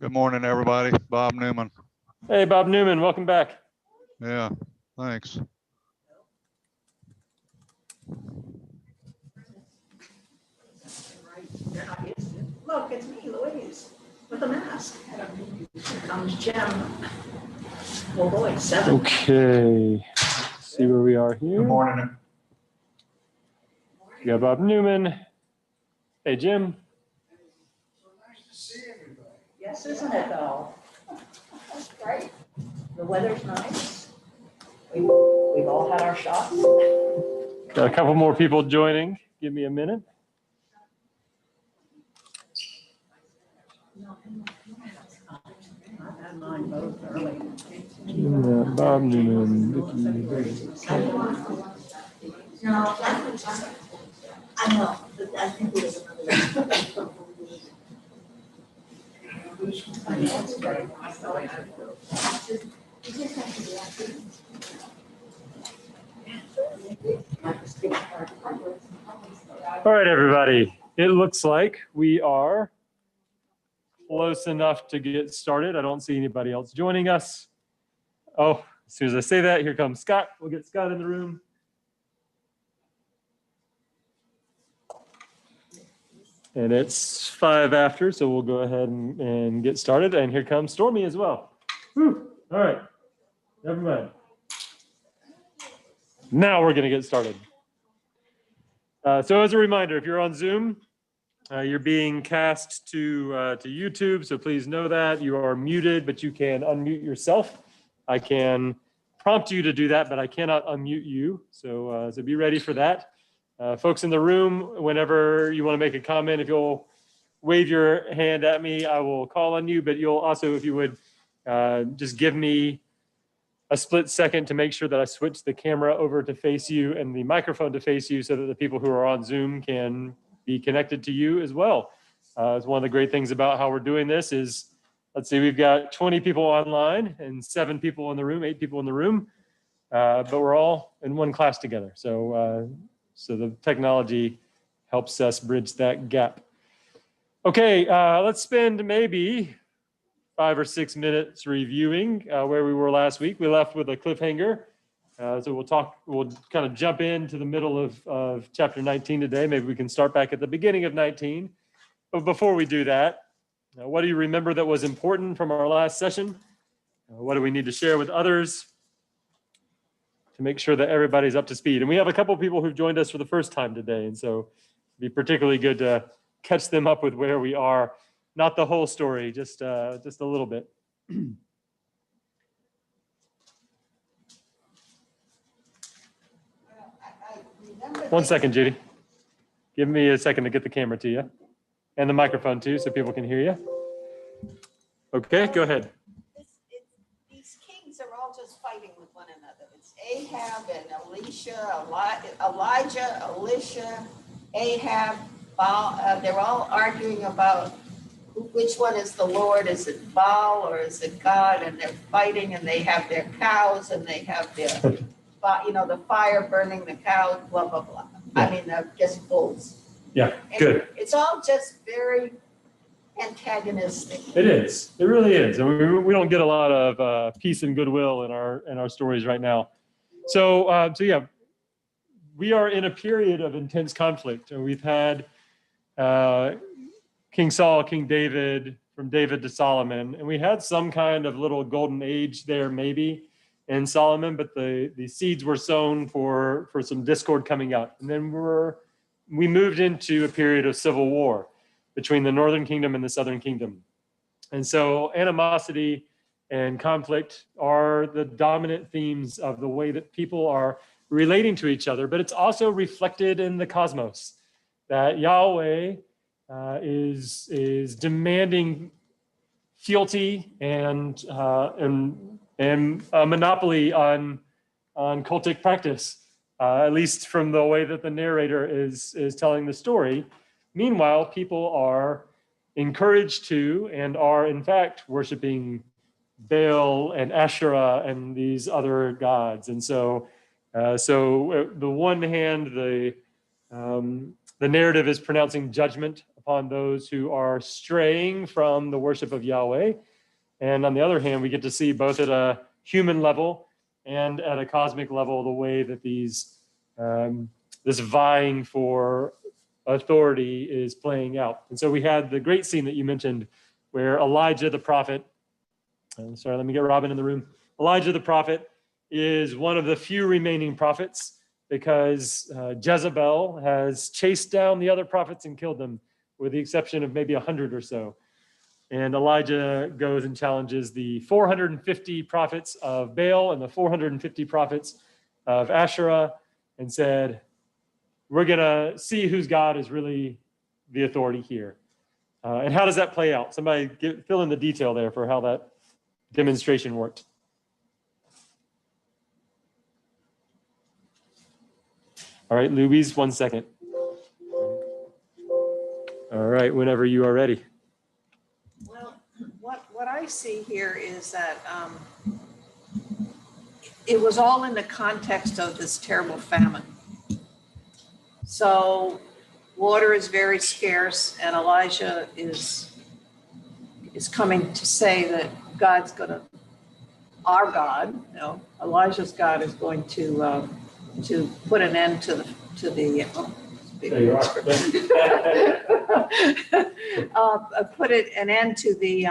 Good morning, everybody. Bob Newman. Hey, Bob Newman, welcome back. Yeah, thanks. Look, it's me, Louise, with a mask. Here comes Jim. Oh boy, 7. Okay, let's see where we are here. Good morning. We got Bob Newman. Hey, Jim. Yes, isn't it though? That's great. The weather's nice. We've all had our shots. Got a couple more people joining. Give me a minute. I've had mine both early. Jim, Bob Newman, Vicky. No, I know, but I think it was another. All right, everybody. It looks like we are close enough to get started. I don't see anybody else joining us. Oh, as soon as I say that, here comes Scott. We'll get Scott in the room. And it's 5 after, so we'll go ahead and get started. And here comes Stormy as well. Whew. All right, never mind. Now we're gonna get started. So as a reminder, if you're on Zoom, you're being cast to YouTube, so please know that. You are muted, but you can unmute yourself. I can prompt you to do that, but I cannot unmute you. So be ready for that. Folks in the room, whenever you want to make a comment, if you'll wave your hand at me, I will call on you, but you'll also, if you would, just give me a split second to make sure that I switch the camera over to face you and the microphone to face you so that the people who are on Zoom can be connected to you as well. It's one of the great things about how we're doing this is, let's see, we've got 20 people online and 7 people in the room, 8 people in the room, but we're all in one class together. So the technology helps us bridge that gap. Okay, let's spend maybe 5 or 6 minutes reviewing where we were last week. We left with a cliffhanger. So we'll kind of jump into the middle of chapter 19 today. Maybe we can start back at the beginning of 19. But before we do that, what do you remember that was important from our last session? What do we need to share with others to make sure that everybody's up to speed? And we have a couple of people who've joined us for the first time today. And so it'd be particularly good to catch them up with where we are. Not the whole story, just a little bit. One second, Judy. Give me a second to get the camera to you and the microphone too, so people can hear you. Okay, go ahead. These kings are all just fighting with one another. It's Ahab and Elijah, Elisha, Ahab, Baal. They're all arguing about which one is the Lord. Is it Baal or is it God? And they're fighting, and they have their cows, and they have their, the fire burning the cows, blah, blah, blah. Yeah. I mean, they're just bulls. Yeah, And good. it's all just very antagonistic. It is. It really is. And we don't get a lot of peace and goodwill in our stories right now. So yeah, we are in a period of intense conflict, and we've had King Saul, King David, from David to Solomon, and we had some kind of little golden age there maybe in Solomon, but the seeds were sown for some discord coming up. And then we moved into a period of civil war between the northern kingdom and the southern kingdom. And so animosity and conflict are the dominant themes of the way that people are relating to each other, but it's also reflected in the cosmos, that Yahweh is demanding fealty and a monopoly on cultic practice, at least from the way that the narrator is telling the story. Meanwhile, people are encouraged to and are in fact worshiping Baal and Asherah and these other gods. And so the one hand, the narrative is pronouncing judgment upon those who are straying from the worship of Yahweh. And on the other hand, we get to see both at a human level and at a cosmic level the way that these this vying for authority is playing out. And so we had the great scene that you mentioned where Elijah the prophet, sorry, let me get Robin in the room. Elijah the prophet is one of the few remaining prophets because Jezebel has chased down the other prophets and killed them, with the exception of maybe 100 or so. And Elijah goes and challenges the 450 prophets of Baal and the 450 prophets of Asherah and said, we're going to see whose God is really the authority here. And how does that play out? Somebody fill in the detail there for how that demonstration worked. All right, Louise, 1 second. All right, whenever you are ready. Well, what I see here is that it was all in the context of this terrible famine. So water is very scarce, and Elijah is coming to say that God's going to, our God, you know, Elijah's God is going to put an end to the There you are. put an end to the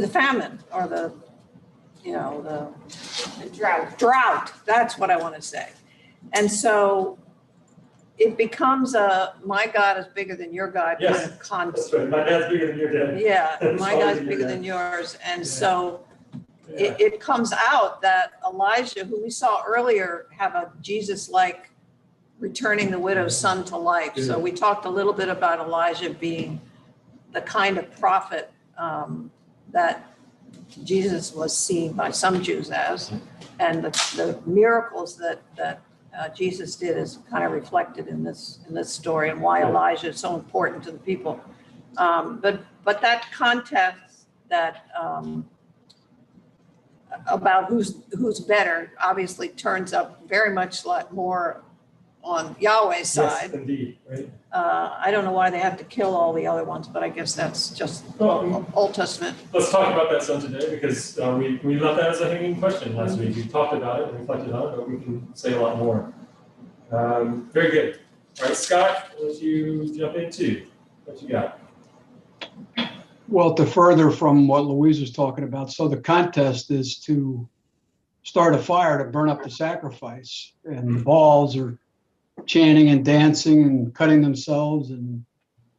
famine, or the drought. That's what I want to say. And so it becomes my God is bigger than your God. Yes, that's right. My dad's bigger than your dad. Yeah, It's my always God's been bigger that. than yours. And Yeah. so Yeah. it comes out that Elijah, who we saw earlier, have a Jesus-like returning the widow's son to life. So we talked a little bit about Elijah being the kind of prophet that Jesus was seen by some Jews as, and the miracles that Jesus did is kind of reflected in this story, and why Elijah is so important to the people. But that context that about who's better obviously turns up very much like more on Yahweh's side. Yes, indeed, right? I don't know why they have to kill all the other ones, but I guess that's just Well, Old Testament. let's talk about that some today, because we left that as a hanging question last week. We talked about it and reflected on it, but we can say a lot more. Very good. All right, Scott, why don't you jump in too? What you got? Well, to further from what Louise was talking about, so the contest is to start a fire to burn up the sacrifice, and the Baals are chanting and dancing and cutting themselves, and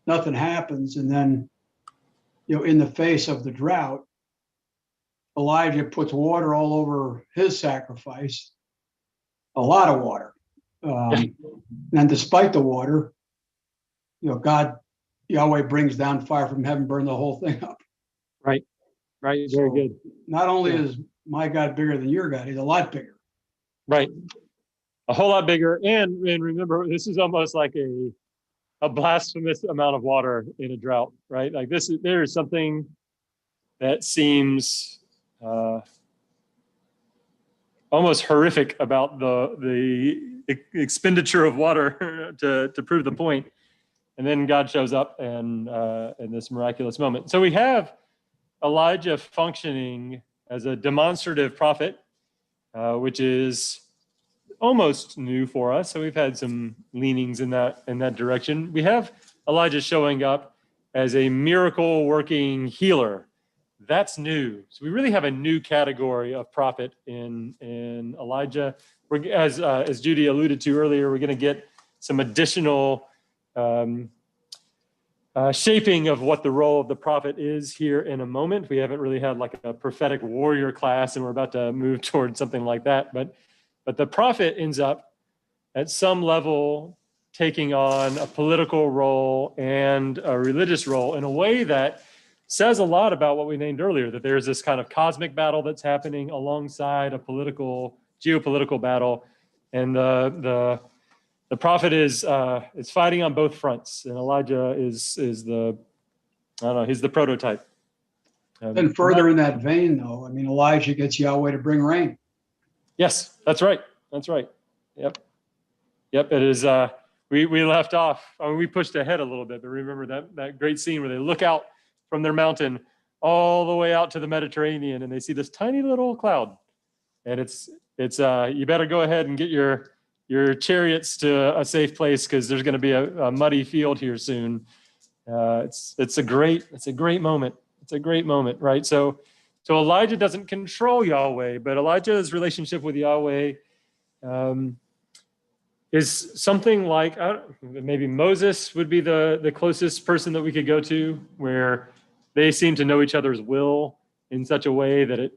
nothing happens. And then, in the face of the drought, Elijah puts water all over his sacrifice, a lot of water. And despite the water, Yahweh brings down fire from heaven, burn the whole thing up. Right, very So, good. Not only is my God bigger than your God, he's a lot bigger. Right. A whole lot bigger. And remember, this is almost like a blasphemous amount of water in a drought, right? Like there is something that seems almost horrific about the expenditure of water to prove the point. And then God shows up and in this miraculous moment. So we have Elijah functioning as a demonstrative prophet, which is almost new for us. So we've had some leanings in that direction. We have Elijah showing up as a miracle working healer. That's new. So we really have a new category of prophet in Elijah. As Judy alluded to earlier, we're going to get some additional shaping of what the role of the prophet is here in a moment. We haven't really had like a prophetic warrior class, and we're about to move towards something like that. But the prophet ends up at some level taking on a political role and a religious role in a way that says a lot about what we named earlier, that there's this kind of cosmic battle that's happening alongside a geopolitical battle. And the prophet is fighting on both fronts, and Elijah is he's the prototype. And further in that vein, though, Elijah gets Yahweh to bring rain. Yes, that's right. That's right. Yep. It is. we left off. I mean, we pushed ahead a little bit, but remember that great scene where they look out from their mountain all the way out to the Mediterranean, and they see this tiny little cloud, and it's you better go ahead and get your chariots to a safe place because there's going to be a muddy field here soon. It's a great moment. It's a great moment, right? So Elijah doesn't control Yahweh, but Elijah's relationship with Yahweh is something like maybe Moses would be the closest person that we could go to, where they seem to know each other's will in such a way that it,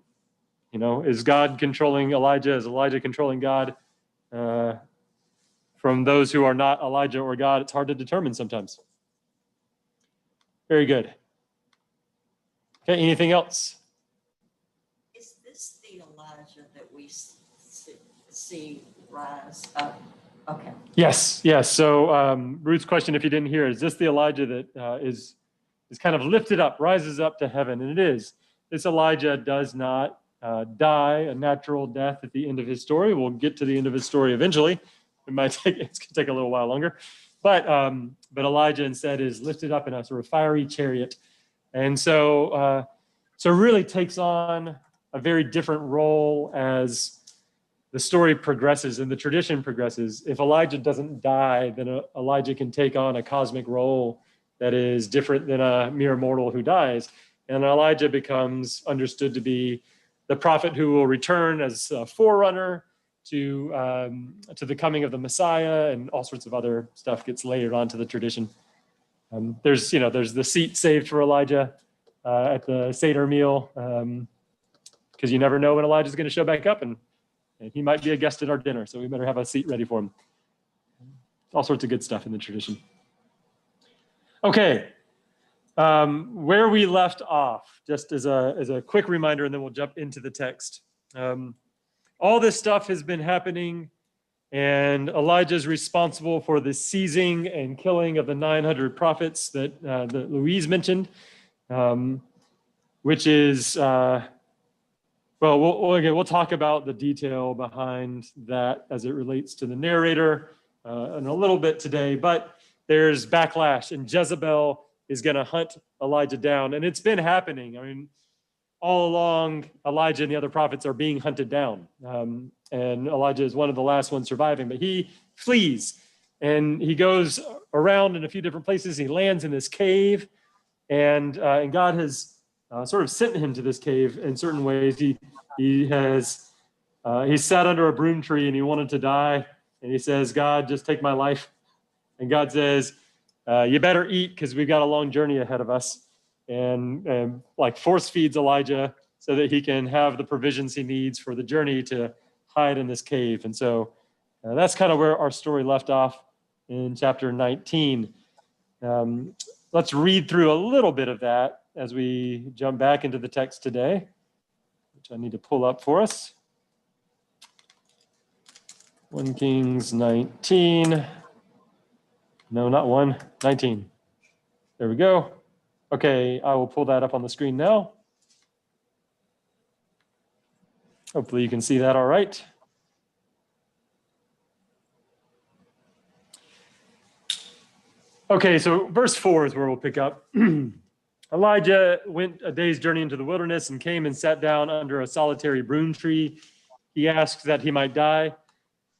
is God controlling Elijah? Is Elijah controlling God? From those who are not Elijah or God, it's hard to determine sometimes. Very good. Okay, anything else? Is this the Elijah that we see rise up? Okay. Yes. So Ruth's question, if you didn't hear, is this the Elijah that is kind of lifted up, rises up to heaven? And it is. This Elijah does not die a natural death at the end of his story. We'll get to the end of his story eventually. It's going to take a little while longer. But Elijah instead is lifted up in a sort of fiery chariot. And so really takes on a very different role as the story progresses and the tradition progresses. If Elijah doesn't die, then Elijah can take on a cosmic role that is different than a mere mortal who dies. And Elijah becomes understood to be the prophet who will return as a forerunner to the coming of the Messiah, and all sorts of other stuff gets layered onto the tradition. There's the seat saved for Elijah at the Seder meal, because you never know when Elijah's going to show back up, and he might be a guest at our dinner, so we better have a seat ready for him. All sorts of good stuff in the tradition. Okay, where we left off, just as a quick reminder, and then we'll jump into the text. All this stuff has been happening, and Elijah is responsible for the seizing and killing of the 900 prophets that Louise mentioned, which is, we'll talk about the detail behind that as it relates to the narrator in a little bit today, but there's backlash, and Jezebel is going to hunt Elijah down, and it's been happening. I mean, all along, Elijah and the other prophets are being hunted down. And Elijah is one of the last ones surviving, but he flees and he goes around in a few different places. He lands in this cave, and God has sort of sent him to this cave in certain ways. He sat under a broom tree and he wanted to die. And he says, God, just take my life. And God says, you better eat because we've got a long journey ahead of us. And like force feeds Elijah so that he can have the provisions he needs for the journey to hide in this cave. And so that's kind of where our story left off in chapter 19. Let's read through a little bit of that as we jump back into the text today, which I need to pull up for us. 1 Kings 19. No, not 1, 19. There we go. Okay, I will pull that up on the screen now. Hopefully you can see that all right. Okay, so verse 4 is where we'll pick up. Elijah went a day's journey into the wilderness and came and sat down under a solitary broom tree. He asked that he might die.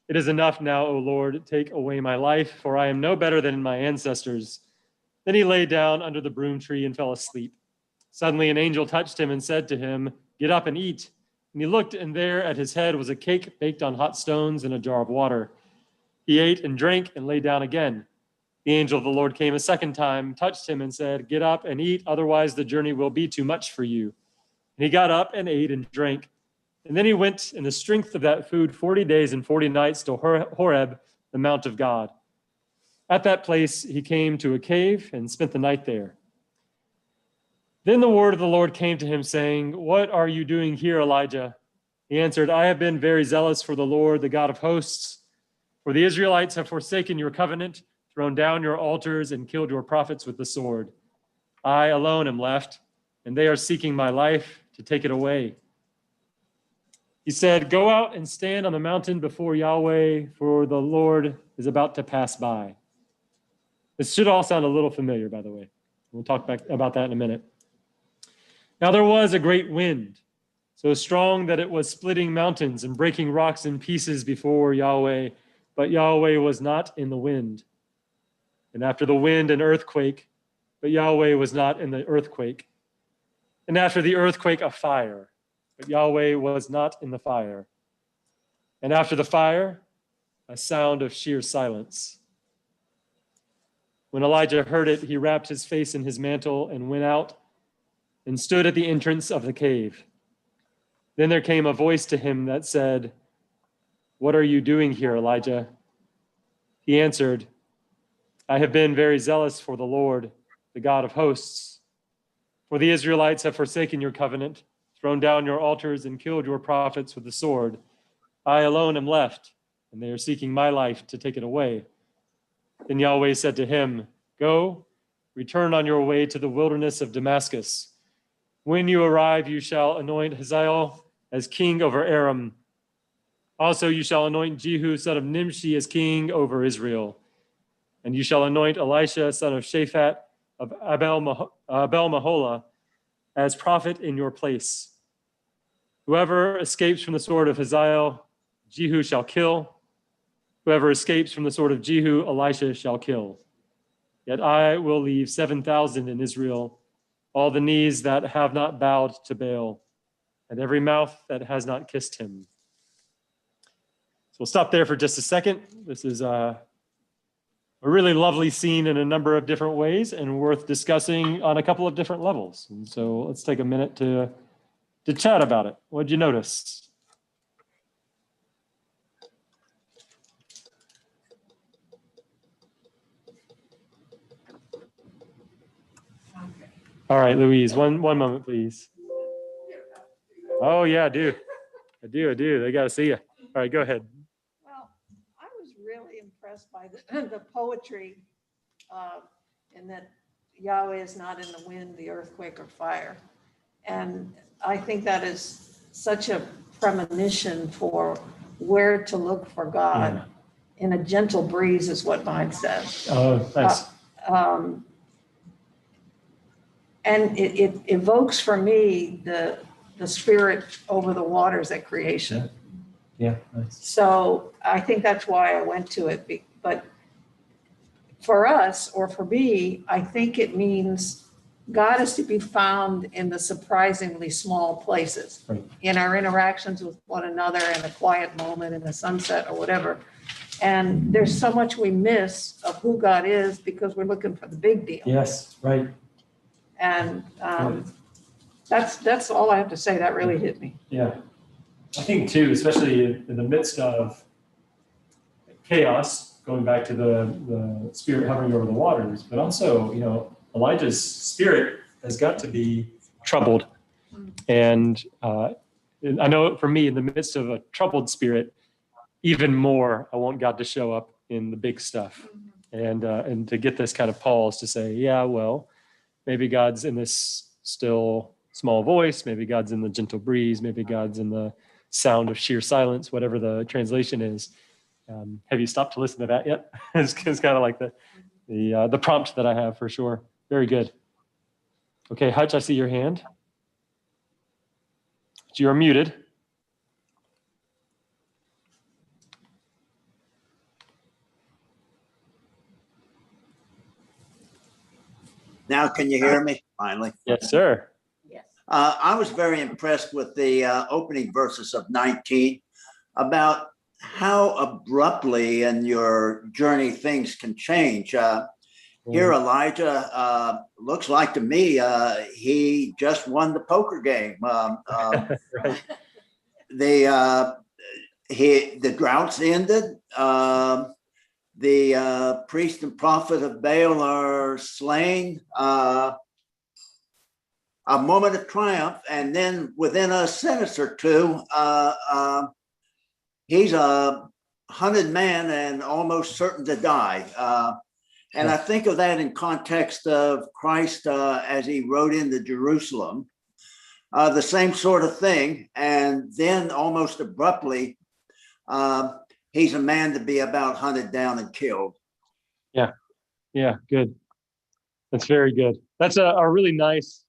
It is enough now, O Lord, take away my life, for I am no better than my ancestors. Then he lay down under the broom tree and fell asleep. Suddenly an angel touched him and said to him, get up and eat. And he looked, and there at his head was a cake baked on hot stones and a jar of water. He ate and drank and lay down again. The angel of the Lord came a second time, touched him and said, get up and eat, otherwise the journey will be too much for you. And he got up and ate and drank. And then he went in the strength of that food 40 days and 40 nights to Horeb, the mount of God. At that place, he came to a cave and spent the night there. Then the word of the Lord came to him, saying, what are you doing here, Elijah? He answered, I have been very zealous for the Lord, the God of hosts. For the Israelites have forsaken your covenant, thrown down your altars, and killed your prophets with the sword. I alone am left, and they are seeking my life to take it away. He said, go out and stand on the mountain before Yahweh, for the Lord is about to pass by. This should all sound a little familiar, by the way. We'll talk back about that in a minute. Now there was a great wind, so strong that it was splitting mountains and breaking rocks in pieces before Yahweh, but Yahweh was not in the wind. And after the wind, an earthquake, but Yahweh was not in the earthquake. And after the earthquake, a fire, but Yahweh was not in the fire. And after the fire, a sound of sheer silence. When Elijah heard it, he wrapped his face in his mantle and went out and stood at the entrance of the cave. Then there came a voice to him that said, "What are you doing here, Elijah?" He answered, "I have been very zealous for the Lord, the God of hosts. For the Israelites have forsaken your covenant, thrown down your altars, and killed your prophets with the sword. I alone am left, and they are seeking my life to take it away." Then Yahweh said to him, "Go, return on your way to the wilderness of Damascus. When you arrive, you shall anoint Hazael as king over Aram. Also, you shall anoint Jehu, son of Nimshi, as king over Israel. And you shall anoint Elisha, son of Shaphat, of Abel-Meholah, as prophet in your place. Whoever escapes from the sword of Hazael, Jehu shall kill. Whoever escapes from the sword of Jehu, Elisha shall kill. Yet I will leave 7,000 in Israel, all the knees that have not bowed to Baal, and every mouth that has not kissed him." So we'll stop there for just a second. This is a really lovely scene in a number of different ways and worth discussing on a couple of different levels. And so let's take a minute to chat about it. What did you notice? All right, Louise, one moment, please. Oh, yeah, I do. They got to see you. All right, go ahead. Well, I was really impressed by the poetry in that Yahweh is not in the wind, the earthquake, or fire. And I think that is such a premonition for where to look for God. In a gentle breeze is what mine says. Oh, thanks. And it evokes for me the spirit over the waters at creation. Yeah, nice. So I think that's why I went to it. But for us, or for me, I think it means God is to be found in the surprisingly small places, Right. in our interactions with one another, in a quiet moment, in the sunset, or whatever. And there's so much we miss of who God is because we're looking for the big deal. Yes, right. And that's all I have to say. That really hit me. Yeah. I think too, especially in the midst of chaos, going back to the spirit hovering over the waters, but also, Elijah's spirit has got to be troubled. And I know for me, in the midst of a troubled spirit, even more, I want God to show up in the big stuff and to get this kind of pause to say, yeah, well, maybe God's in this still small voice. Maybe God's in the gentle breeze. Maybe God's in the sound of sheer silence, whatever the translation is. Have you stopped to listen to that yet? It's kind of like the prompt that I have for sure. Very good. Okay, Hutch, I see your hand. You're muted. Now, can you hear me finally? Yes, sir. Yes. I was very impressed with the opening verses of 19 about how abruptly in your journey things can change. Here, Elijah looks like to me he just won the poker game. Right. The droughts ended. The priest and prophet of Baal are slain. A moment of triumph, and then within a sentence or two, he's a hunted man and almost certain to die. And I think of that in context of Christ as he rode into Jerusalem, the same sort of thing. And then almost abruptly, he's a man to be about hunted down and killed. Yeah, Yeah, good. That's very good. That's a really nice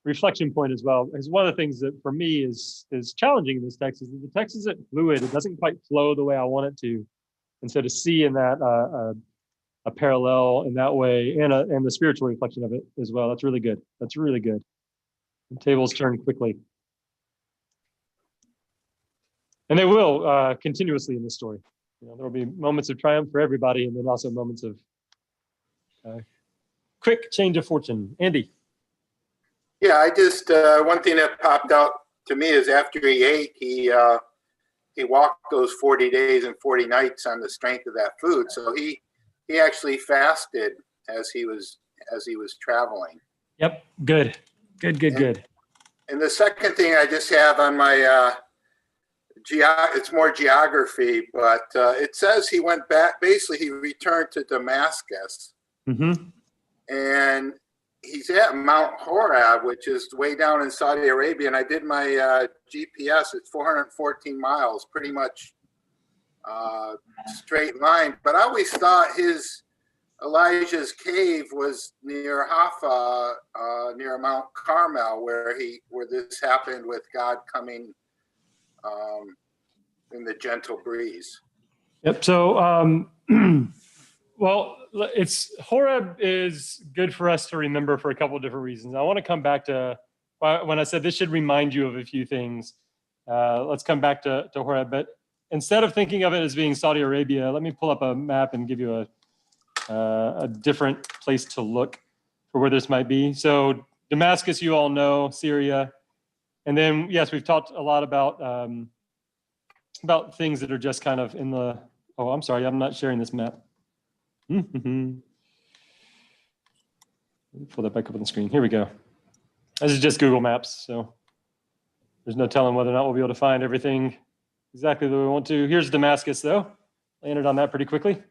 reflection point as well. Because one of the things that for me is challenging in this text is that the text isn't fluid. It doesn't quite flow the way I want it to. And so to see in that a parallel in that way and the spiritual reflection of it as well, that's really good. That's really good. The tables turn quickly. And they will continuously in this story. There will be moments of triumph for everybody, and then also moments of quick change of fortune. Andy. Yeah, I just one thing that popped out to me is after he ate, he walked those 40 days and 40 nights on the strength of that food. So he actually fasted as he was traveling. Yep. Good. Good. And the second thing I just have on my it's more geography, but it says he went back. Basically, he returned to Damascus, and he's at Mount Horeb, which is way down in Saudi Arabia. And I did my GPS. It's 414 miles, pretty much straight line. But I always thought Elijah's cave was near Haifa, near Mount Carmel, where this happened with God coming in the gentle breeze. Yep. So, well, Horeb is good for us to remember for a couple of different reasons. I want to come back to when I said this should remind you of a few things. Let's come back to Horeb. But instead of thinking of it as being Saudi Arabia, let me pull up a map and give you a different place to look for where this might be. So Damascus, you all know, Syria. And then, yes, we've talked a lot about things that are just kind of in the, oh, I'm sorry, I'm not sharing this map. Let me pull that back up on the screen. Here we go. This is just Google Maps, so there's no telling whether or not we'll be able to find everything exactly the way we want to. Here's Damascus, though. Landed on that pretty quickly.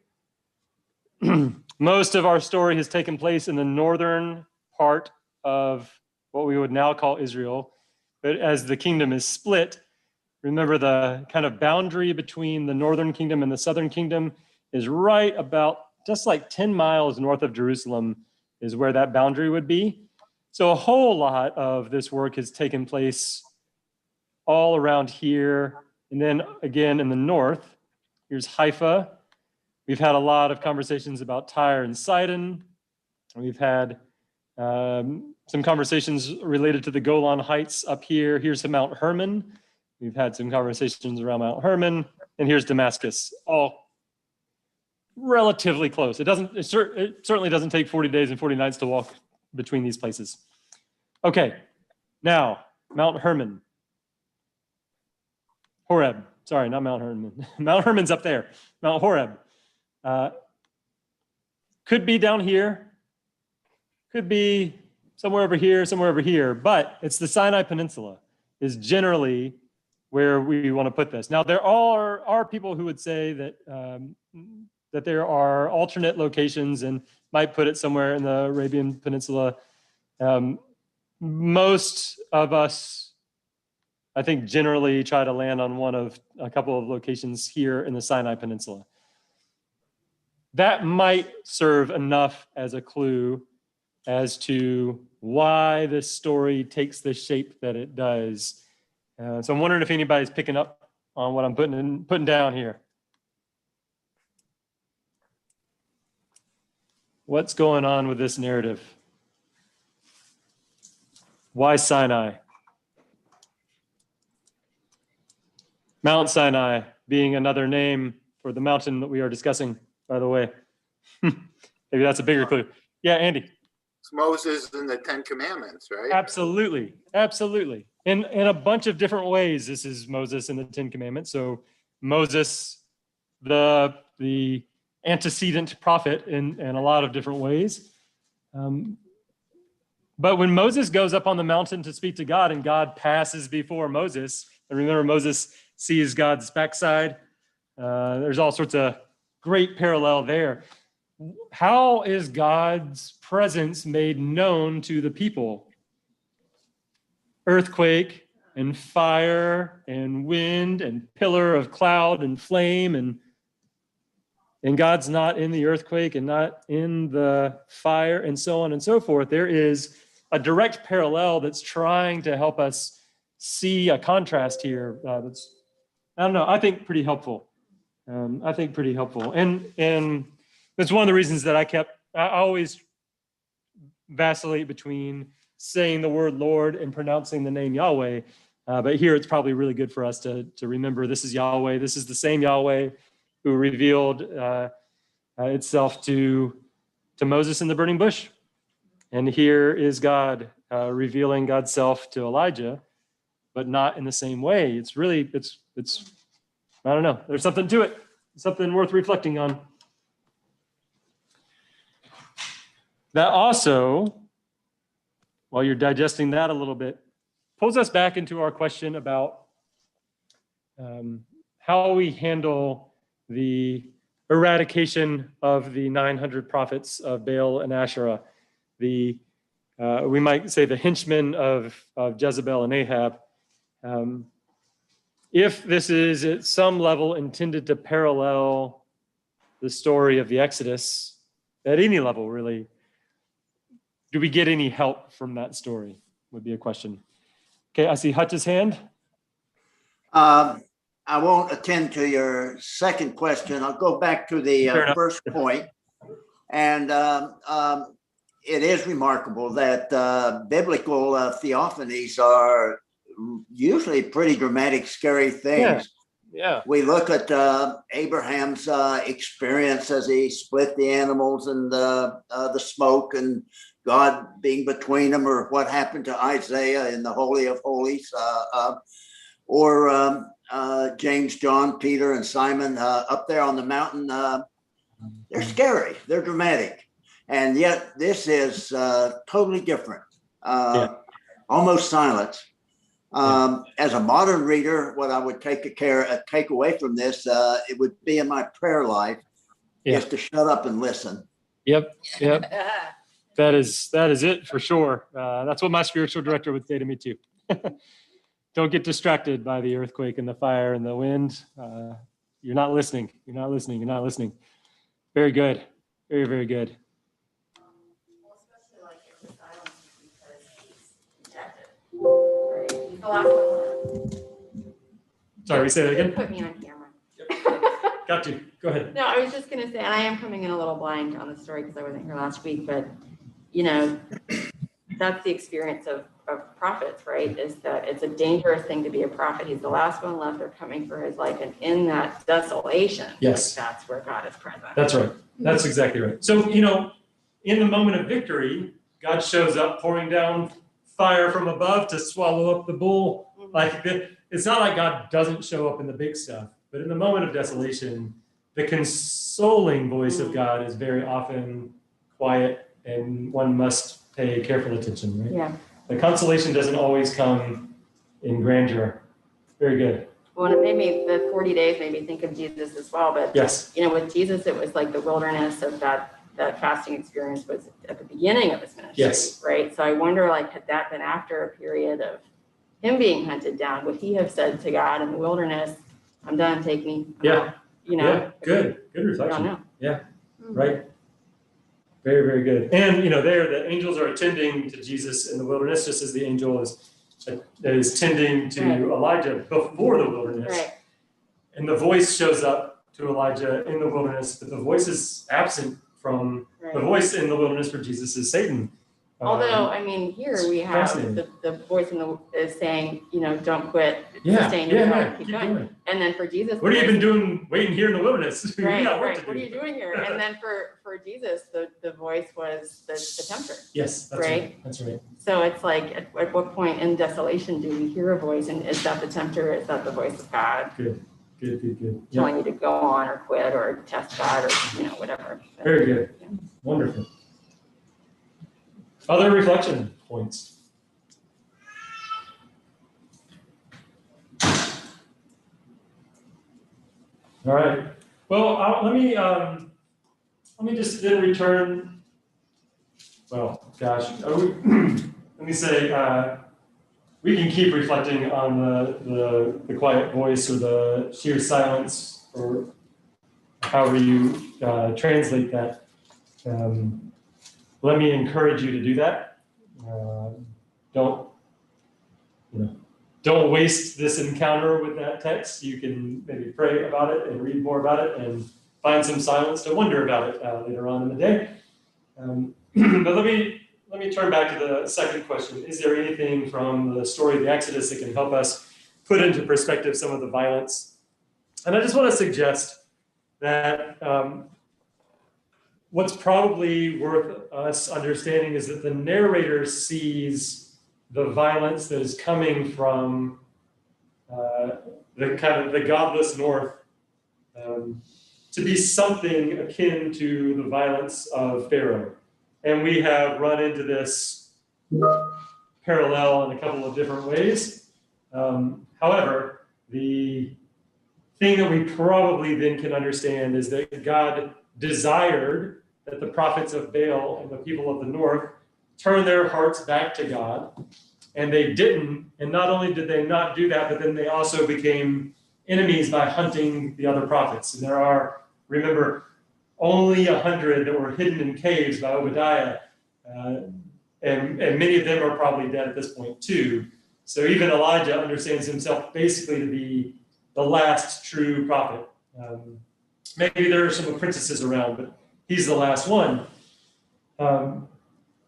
Most of our story has taken place in the northern part of what we would now call Israel. But as the kingdom is split, remember the kind of boundary between the northern kingdom and the southern kingdom is right about just like 10 miles north of Jerusalem is where that boundary would be. So a whole lot of this work has taken place all around here. And then again in the north, here's Haifa. We've had a lot of conversations about Tyre and Sidon. We've had some conversations related to the Golan Heights up here. Here's Mount Hermon. We've had some conversations around Mount Hermon. And here's Damascus, all relatively close. It certainly doesn't take 40 days and 40 nights to walk between these places. Okay, now Mount Hermon. Horeb, sorry, not Mount Hermon. Mount Hermon's up there, Mount Horeb. Could be down here, could be somewhere over here, but it's the Sinai Peninsula is generally where we want to put this. Now, there are people who would say that that there are alternate locations and might put it somewhere in the Arabian Peninsula. Most of us, I think, generally try to land on one of a couple of locations here in the Sinai Peninsula. That might serve enough as a clue as to why this story takes the shape that it does. So I'm wondering if anybody's picking up on what I'm putting down here. What's going on with this narrative? Why Sinai? Mount Sinai being another name for the mountain that we are discussing, by the way. Maybe that's a bigger clue. Yeah, Andy. It's Moses and the 10 Commandments, right? Absolutely. Absolutely. In a bunch of different ways, this is Moses and the 10 Commandments. So Moses, the antecedent prophet in a lot of different ways. But when Moses goes up on the mountain to speak to God and God passes before Moses, and remember Moses sees God's backside, there's all sorts of great parallel there. How is God's presence made known to the people? Earthquake and fire and wind and pillar of cloud and flame. And and God's not in the earthquake and not in the fire and so on and so forth, there is a direct parallel that's trying to help us see a contrast here. That's, I don't know, I think pretty helpful. And it's one of the reasons that I always vacillate between saying the word Lord and pronouncing the name Yahweh. But here it's probably really good for us to remember this is Yahweh. This is the same Yahweh who revealed itself to Moses in the burning bush. And here is God revealing God's self to Elijah, but not in the same way. It's I don't know. There's something to it, something worth reflecting on. That also, while you're digesting that a little bit, pulls us back into our question about how we handle the eradication of the 900 prophets of Baal and Asherah, we might say the henchmen of Jezebel and Ahab. If this is at some level intended to parallel the story of the Exodus, at any level really, do we get any help from that story would be a question. Okay, I see Hutch's hand. I won't attend to your second question. I'll go back to the first point. And it is remarkable that biblical theophanies are usually pretty dramatic, scary things. Yeah. We look at Abraham's experience as he split the animals and the smoke and God being between them, or what happened to Isaiah in the Holy of Holies, or James, John, Peter, and Simon up there on the mountain. They're scary, they're dramatic. And yet this is totally different, almost silence. As a modern reader, what I would take away from this, it would be in my prayer life, is to shut up and listen. Yep. That is it for sure. That's what my spiritual director would say to me too. Don't get distracted by the earthquake and the fire and the wind. You're not listening. Very good. Very, very good. Well, especially like in the silence because he's protected. Right? He's the last one. Sorry, say that again? Put me on camera. Got you. Go ahead. No, I was just gonna say, and I am coming in a little blind on the story because I wasn't here last week, but that's the experience of prophets, right? Is that it's a dangerous thing to be a prophet. He's the last one left. They're coming for his life, and in that desolation, Yes, that's where God is present. That's right. That's exactly right. So, in the moment of victory, God shows up pouring down fire from above to swallow up the bull. It's not like God doesn't show up in the big stuff, but in the moment of desolation, the consoling voice of God is very often quiet, and one must pay careful attention, right? Yeah. The consolation doesn't always come in grandeur. Very good. Well, and it made me, the 40 days made me think of Jesus as well. But, Yes. With Jesus, it was like the wilderness of that fasting experience was at the beginning of his ministry, Yes. right? So I wonder, had that been after a period of him being hunted down, would he have said to God in the wilderness, I'm done, take me? Yeah. Yeah, Good I reflection. don't know. Yeah, right. Very, very good. And, there, the angels are attending to Jesus in the wilderness, just as the angel is tending to Elijah before the wilderness. Right. And the voice shows up to Elijah in the wilderness, but the voice is absent from, the voice in the wilderness for Jesus is Satan. Although, here we have the voice is saying, don't quit, sustain yourself, keep going. And then for Jesus, what have you been doing waiting here in the wilderness? Right. What are you doing here? And then for Jesus, the voice was the tempter. Yes, that's right. That's right. So it's like, at what point in desolation do we hear a voice? And is that the tempter? Is that the voice of God? Good. Telling you to go on or quit or test God or, whatever. Very good. Yeah. Wonderful. Other reflection points? All right. Well, let me just then return. Well, gosh, let me say we can keep reflecting on the quiet voice or the sheer silence or however you translate that. Let me encourage you to do that. Don't waste this encounter with that text. You can maybe pray about it and read more about it and find some silence to wonder about it later on in the day. But let me turn back to the second question. Is there anything from the story of the Exodus that can help us put into perspective some of the violence? And I just want to suggest that what's probably worth us understanding is that the narrator sees the violence that is coming from the godless north to be something akin to the violence of Pharaoh. And we have run into this parallel in a couple of different ways. However, the thing that we probably then can understand is that God desired that the prophets of Baal and the people of the north turn their hearts back to God, and they didn't. And not only did they not do that, but then they also became enemies by hunting the other prophets. And there are, remember, only 100 that were hidden in caves by Obadiah, and many of them are probably dead at this point too. So even Elijah understands himself basically to be the last true prophet. Maybe there are some apprentices around, but he's the last one.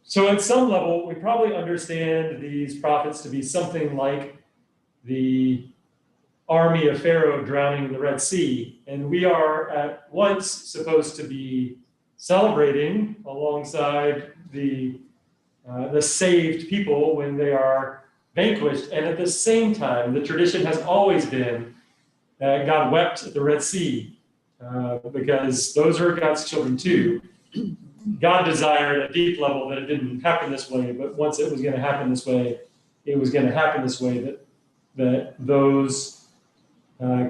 So at some level, we probably understand these prophets to be something like the army of Pharaoh drowning in the Red Sea. And we are at once supposed to be celebrating alongside the saved people when they are vanquished. And at the same time, the tradition has always been that God wept at the Red Sea because those are God's children too. God desired at a deep level that it didn't happen this way, but once it was going to happen this way, it was going to happen this way, that those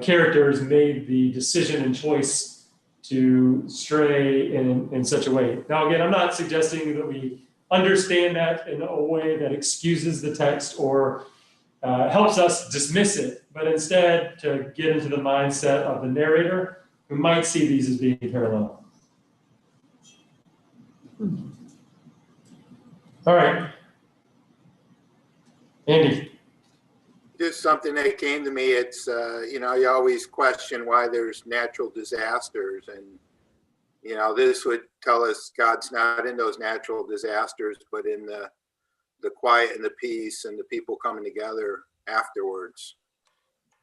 characters made the decision and choice to stray in such a way. Now, again, I'm not suggesting that we understand that in a way that excuses the text or helps us dismiss it, but instead to get into the mindset of the narrator who might see these as being parallel. All right. Andy. Just something that came to me. It's, you always question why there's natural disasters. And, this would tell us God's not in those natural disasters, but in the quiet and the peace and the people coming together afterwards.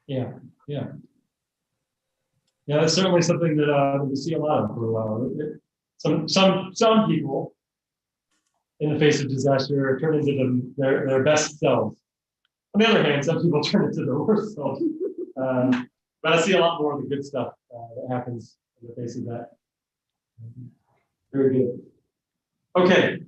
Yeah. That's certainly something that we see a lot of for a while. Some people in the face of disaster turn into their best selves. On the other hand, some people turn into their worst selves. But I see a lot more of the good stuff that happens in the face of that. Very good. Okay.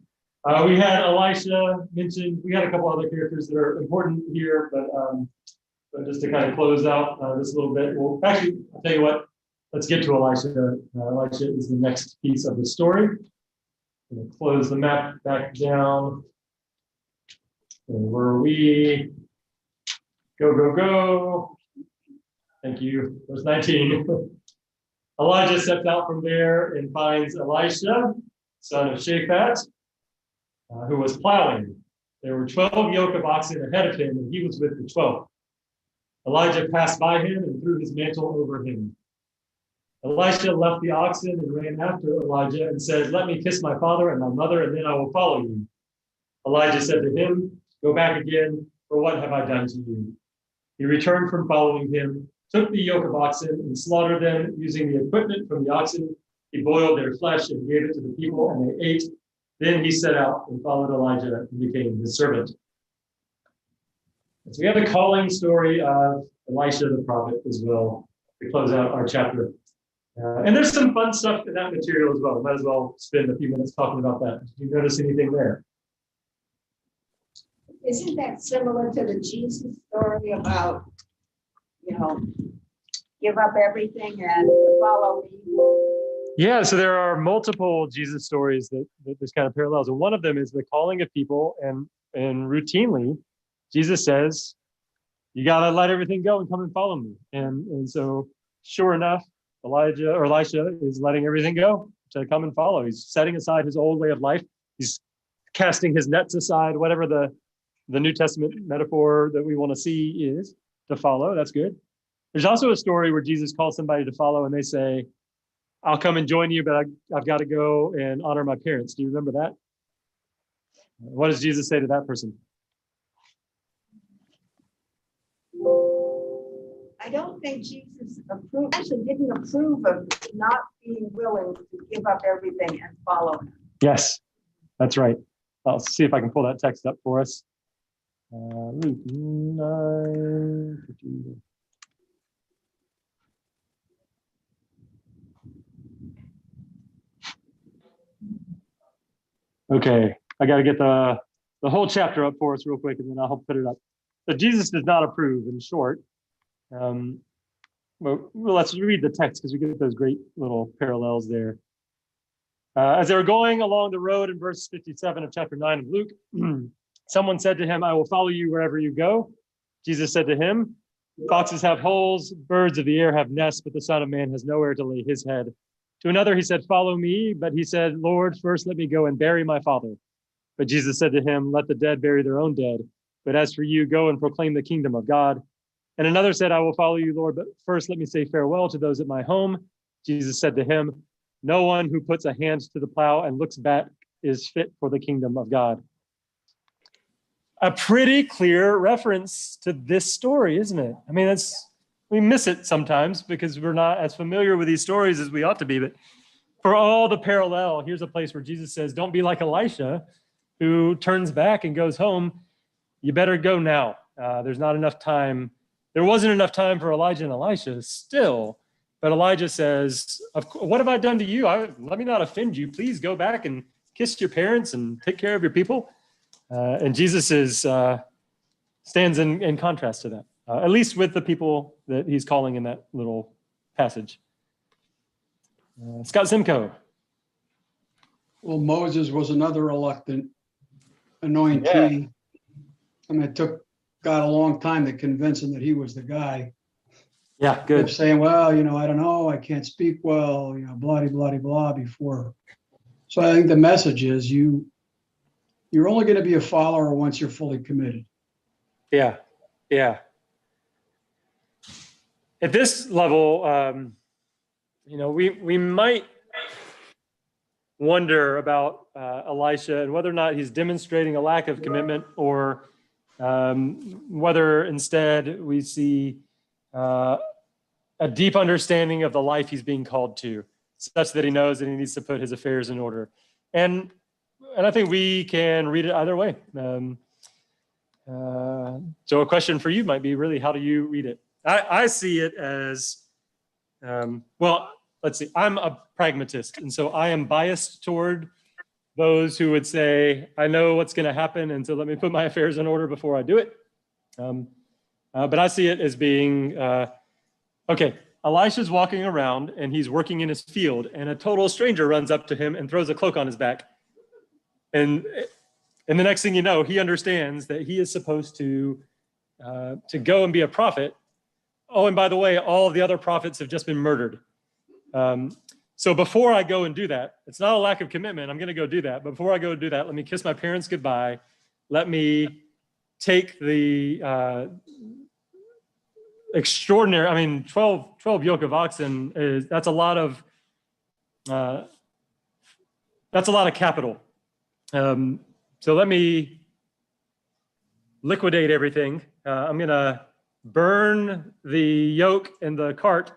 We had Elisha mentioned. We had a couple other characters that are important here, but just to kind of close out this a little bit. Well, actually, I'll tell you what. Let's get to Elisha. Elisha is the next piece of the story. I'm going to close the map back down. And where we go. Thank you. Verse 19. Elijah steps out from there and finds Elisha, son of Shaphat, who was plowing. There were 12 yoke of oxen ahead of him, and he was with the 12. Elijah passed by him and threw his mantle over him. Elisha left the oxen and ran after Elijah and said, "Let me kiss my father and my mother, and then I will follow you." Elijah said to him, "Go back again, for what have I done to you?" He returned from following him, took the yoke of oxen and slaughtered them using the equipment from the oxen. He boiled their flesh and gave it to the people, and they ate. Then he set out and followed Elijah and became his servant. And so we have the calling story of Elisha the prophet as well to close out our chapter. And there's some fun stuff in that material as well. Might as well spend a few minutes talking about that. Did you notice anything there? Isn't that similar to the Jesus story about, give up everything and follow me? Yeah, so there are multiple Jesus stories that there's kind of parallels. And one of them is the calling of people. And routinely, Jesus says, you got to let everything go and come and follow me. And so sure enough, Elisha is letting everything go to come and follow. He's setting aside his old way of life. He's casting his nets aside, whatever the New Testament metaphor that we want to see is to follow. That's good. There's also a story where Jesus calls somebody to follow and they say, I'll come and join you, but I've got to go and honor my parents. Do you remember that? What does Jesus say to that person? I don't think Jesus actually didn't approve of not being willing to give up everything and follow him. Yes, that's right. I'll see if I can pull that text up for us. Luke 9. Okay, I got to get the whole chapter up for us real quick, and then I'll help put it up. So Jesus does not approve, in short. Well, let's read the text because we get those great little parallels there. As they were going along the road in verse 57 of chapter 9 of Luke, someone said to him, I will follow you wherever you go. Jesus said to him, foxes have holes, birds of the air have nests, but the Son of Man has nowhere to lay his head. To another he said, follow me. But he said, Lord, first let me go and bury my father. But Jesus said to him, let the dead bury their own dead. But as for you, go and proclaim the kingdom of God. And another said, I will follow you, Lord, but first let me say farewell to those at my home. Jesus said to him, no one who puts a hand to the plow and looks back is fit for the kingdom of God. A pretty clear reference to this story, isn't it? I mean, we miss it sometimes because we're not as familiar with these stories as we ought to be. But for all the parallel, here's a place where Jesus says, don't be like Elisha, who turns back and goes home. You better go now. There's not enough time. There wasn't enough time for Elijah and Elisha still. But Elijah says, what have I done to you? Let me not offend you. Please go back and kiss your parents and take care of your people. And Jesus stands in contrast to that, at least with the people that he's calling in that little passage. Scott Simcoe. Well, Moses was another reluctant anointee. Yeah. I mean, it took God a long time to convince him that he was the guy. Yeah, good. Kept saying, well, I don't know, I can't speak well, blah, blah, blah, before. So I think the message is you're only going to be a follower once you're fully committed. Yeah. At this level, we might wonder about Elisha and whether or not he's demonstrating a lack of commitment or whether instead we see a deep understanding of the life he's being called to, such that he knows that he needs to put his affairs in order. And I think we can read it either way. So a question for you might be really, how do you read it? I see it as, let's see, I'm a pragmatist. And so I am biased toward those who would say, I know what's going to happen, and so let me put my affairs in order before I do it. But I see it as being, okay, Elisha's walking around and he's working in his field, and a total stranger runs up to him and throws a cloak on his back. And the next thing you know, he understands that he is supposed to go and be a prophet. Oh, and by the way, all of the other prophets have just been murdered. So before I go and do that, it's not a lack of commitment. I'm going to go do that. But before I go do that, let me kiss my parents goodbye. Let me take the extraordinary, 12 yoke of oxen, that's a lot of capital. So let me liquidate everything. I'm going to burn the yoke and the cart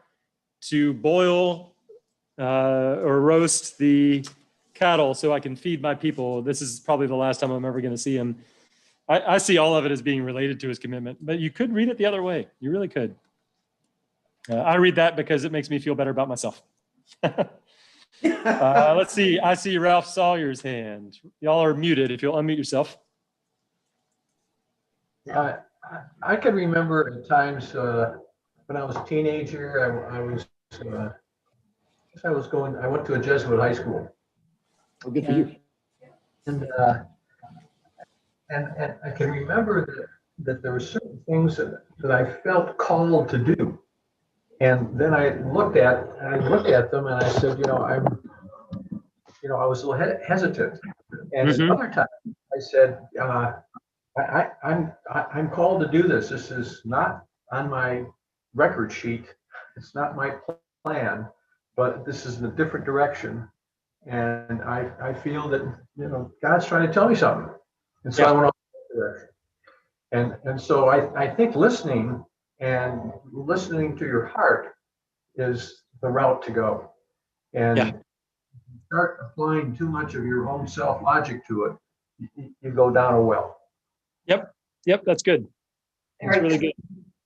to boil or roast the cattle so I can feed my people. This is probably the last time I'm ever going to see him. I see all of it as being related to his commitment, but you could read it the other way. You really could. I read that because it makes me feel better about myself. Let's see. I see Ralph Sawyer's hand. Y'all are muted. If you'll unmute yourself. I can remember at times when I was a teenager, I went to a Jesuit high school. Oh, good for you. And I can remember that there were certain things that I felt called to do. And then I looked at them and I said, I was a little hesitant. And another time I said, I'm called to do this. This is not on my record sheet. It's not my plan, but this is in a different direction. And I feel that, God's trying to tell me something. And so I went off that direction. And so I think listening to your heart is the route to go. And if you start applying too much of your own self-logic to it, you go down a well. Yep, that's good. That's really good.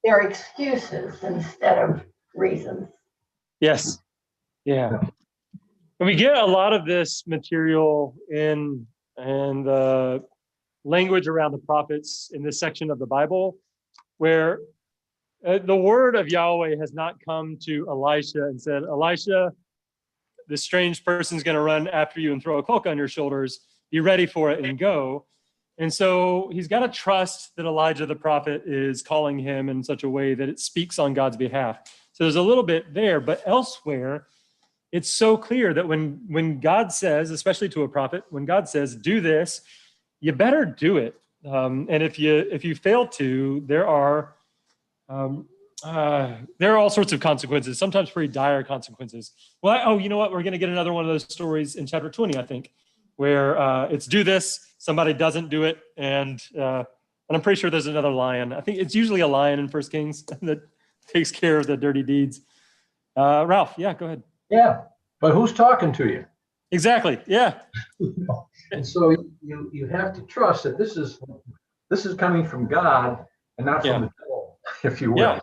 They're excuses instead of reasons. Yes. Yeah. And we get a lot of this material in the language around the prophets in this section of the Bible, where the word of Yahweh has not come to Elisha and said, Elisha, this strange person's going to run after you and throw a cloak on your shoulders. Be ready for it and go. And so he's got to trust that Elijah the prophet is calling him in such a way that it speaks on God's behalf. So there's a little bit there, but elsewhere, it's so clear that when God says, especially to a prophet, when God says, do this, you better do it. And if you fail to, there are all sorts of consequences, sometimes pretty dire consequences. Well, you know what? We're going to get another one of those stories in chapter 20, I think, where it's do this, somebody doesn't do it, and I'm pretty sure there's another lion. I think it's usually a lion in 1 Kings that takes care of the dirty deeds. Ralph, yeah, go ahead. Yeah, but who's talking to you? Exactly. Yeah. And so you have to trust that this is coming from God and not from the devil, if you will. Yeah.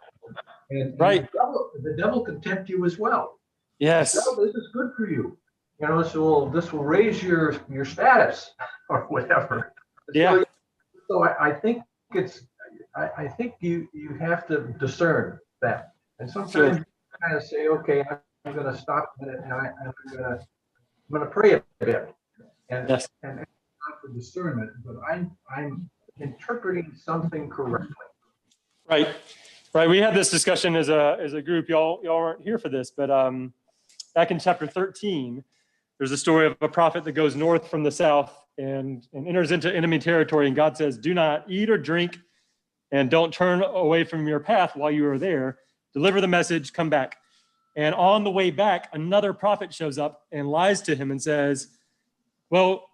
And right. The devil can tempt you as well. Yes. This is good for you. This will raise your status or whatever. Yeah. So I think I think you have to discern that. And sometimes you kind of say, okay, I'm going to stop a minute and I'm going to pray a bit and not for discernment, but I'm interpreting something correctly. Right. We had this discussion as a group. Y'all weren't here for this, but back in chapter 13, there's a story of a prophet that goes north from the south and enters into enemy territory. And God says, do not eat or drink and don't turn away from your path while you are there. Deliver the message, come back. And on the way back, another prophet shows up and lies to him and says, well,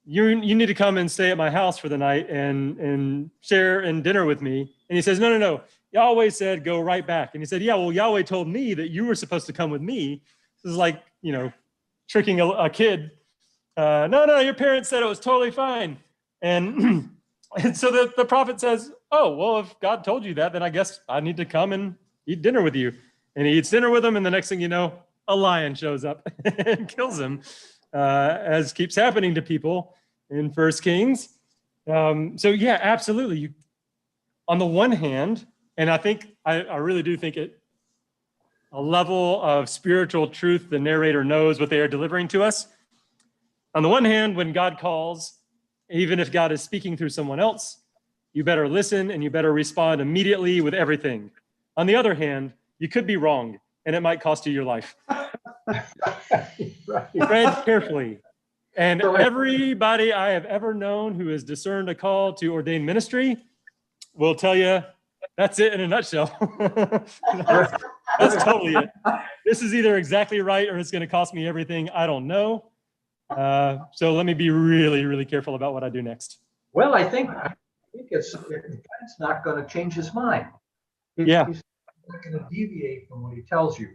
you need to come and stay at my house for the night and share in dinner with me. And he says, no. Yahweh said, go right back. And he said, yeah, well, Yahweh told me that you were supposed to come with me. This is like, tricking a kid. No, your parents said it was totally fine. And so the prophet says, oh, well, if God told you that, then I guess I need to come and eat dinner with you. And he eats dinner with him. And the next thing you know, a lion shows up and kills him, as keeps happening to people in 1 Kings. So yeah, absolutely. On the one hand, and I think, I really do think a level of spiritual truth, the narrator knows what they are delivering to us. On the one hand, when God calls, even if God is speaking through someone else, you better listen and you better respond immediately with everything. On the other hand, you could be wrong and it might cost you your life. Tread carefully. And everybody I have ever known who has discerned a call to ordained ministry will tell you that's it in a nutshell. That's totally it. This is either exactly right or it's going to cost me everything. I don't know. So let me be really, really careful about what I do next. Well, I think it's God's not going to change his mind. He's not going to deviate from what he tells you.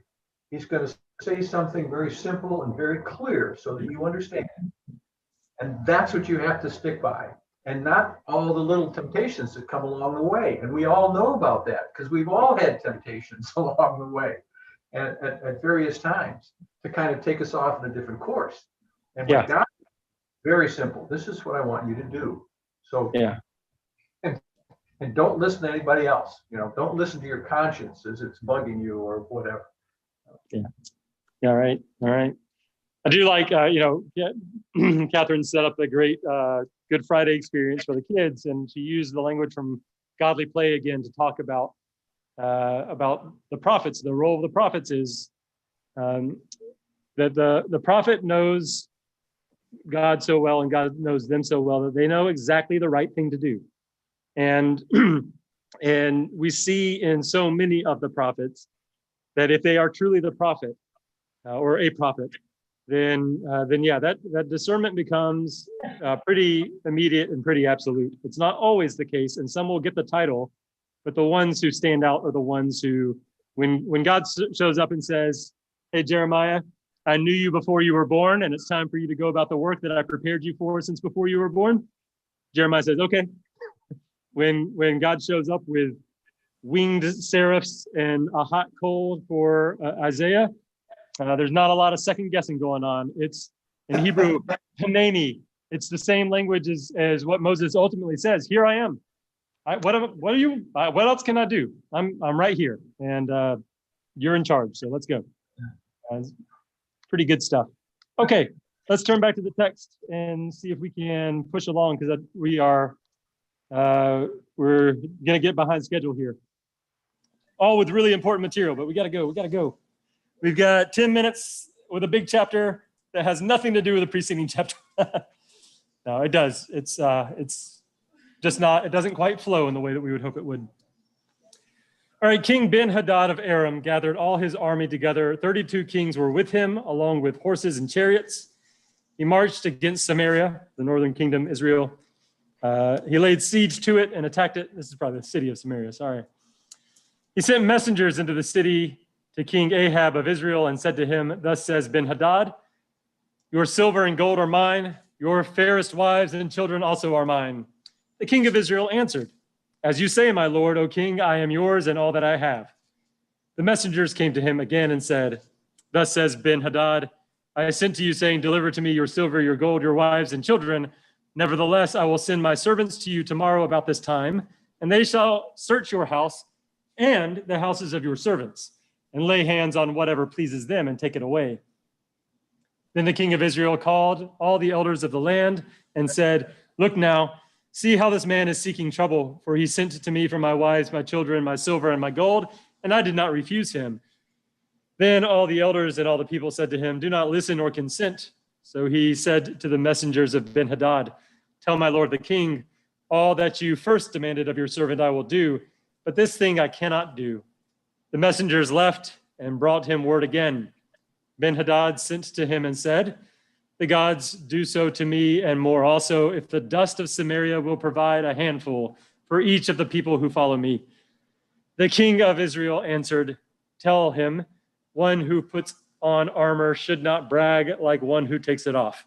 He's going to say something very simple and very clear so that you understand. And that's what you have to stick by. And not all the little temptations that come along the way. And we all know about that because we've all had temptations along the way and at various times to kind of take us off in a different course. And with God, very simple. This is what I want you to do. So and don't listen to anybody else. Don't listen to your conscience as it's bugging you or whatever. All right. I do like, Catherine set up a great Good Friday experience for the kids, and she used the language from Godly Play again to talk about about the prophets. The role of the prophets is that the prophet knows God so well and God knows them so well that they know exactly the right thing to do. And and we see in so many of the prophets that if they are truly the prophet or a prophet, then yeah, that discernment becomes pretty immediate and pretty absolute. It's not always the case, and some will get the title, but the ones who stand out are the ones who, when God shows up and says, "Hey, Jeremiah, I knew you before you were born, and it's time for you to go about the work that I prepared you for since before you were born," Jeremiah says, "Okay." When God shows up with winged seraphs and a hot coal for Isaiah, there's not a lot of second guessing going on. It's in Hebrew, Hanani. It's the same language as what Moses ultimately says. Here I am. What are you? What else can I do? I'm right here, and you're in charge. So let's go. Pretty good stuff. Okay, let's turn back to the text and see if we can push along, because we're gonna get behind schedule here. All with really important material, but we gotta go. We've got 10 minutes with a big chapter that has nothing to do with the preceding chapter. No, it does. It's just not, it doesn't quite flow in the way that we would hope it would. All right, King Ben-Hadad of Aram gathered all his army together. 32 kings were with him, along with horses and chariots. He marched against Samaria, the northern kingdom, Israel. He laid siege to it and attacked it. This is probably the city of Samaria, sorry. He sent messengers into the city to King Ahab of Israel and said to him, "Thus says Ben-Hadad, your silver and gold are mine, your fairest wives and children also are mine." The king of Israel answered, "As you say, my lord, O king, I am yours and all that I have." The messengers came to him again and said, "Thus says Ben-Hadad, I sent to you saying, deliver to me your silver, your gold, your wives and children. Nevertheless, I will send my servants to you tomorrow about this time, and they shall search your house and the houses of your servants, and lay hands on whatever pleases them and take it away." Then the king of Israel called all the elders of the land and said, "Look now, see how this man is seeking trouble, for he sent to me for my wives, my children, my silver, and my gold, and I did not refuse him." Then all the elders and all the people said to him, "Do not listen or consent." So he said to the messengers of Ben-Hadad, "Tell my lord the king, all that you first demanded of your servant I will do, but this thing I cannot do." The messengers left and brought him word again. Ben-Hadad sent to him and said, "The gods do so to me and more also, if the dust of Samaria will provide a handful for each of the people who follow me." The king of Israel answered, "Tell him, one who puts on armor should not brag like one who takes it off."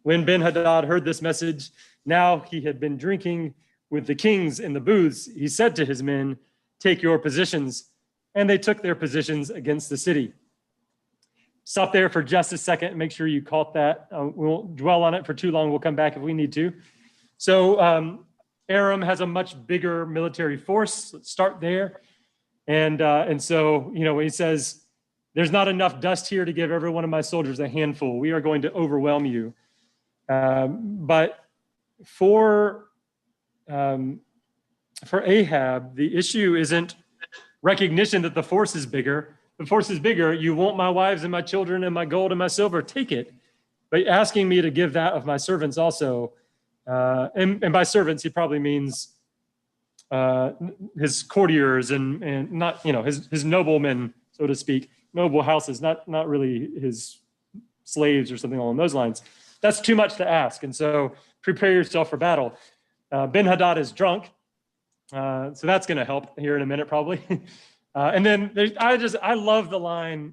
When Ben-Hadad heard this message, now he had been drinking with the kings in the booths, he said to his men, "Take your positions." And they took their positions against the city. Stop there for just a second and make sure you caught that. We won't dwell on it for too long. We'll come back if we need to. So Aram has a much bigger military force. Let's start there. And so, you know, when he says, "There's not enough dust here to give every one of my soldiers a handful. We are going to overwhelm you." But for Ahab, the issue isn't recognition that the force is bigger. The force is bigger. You want my wives and my children and my gold and my silver, take it. But asking me to give that of my servants also, and by servants, he probably means his courtiers and not, you know, his noblemen, so to speak, noble houses, not really his slaves or something along those lines. That's too much to ask. And so prepare yourself for battle. Ben-Hadad is drunk. So that's going to help here in a minute, probably. And then I love the line,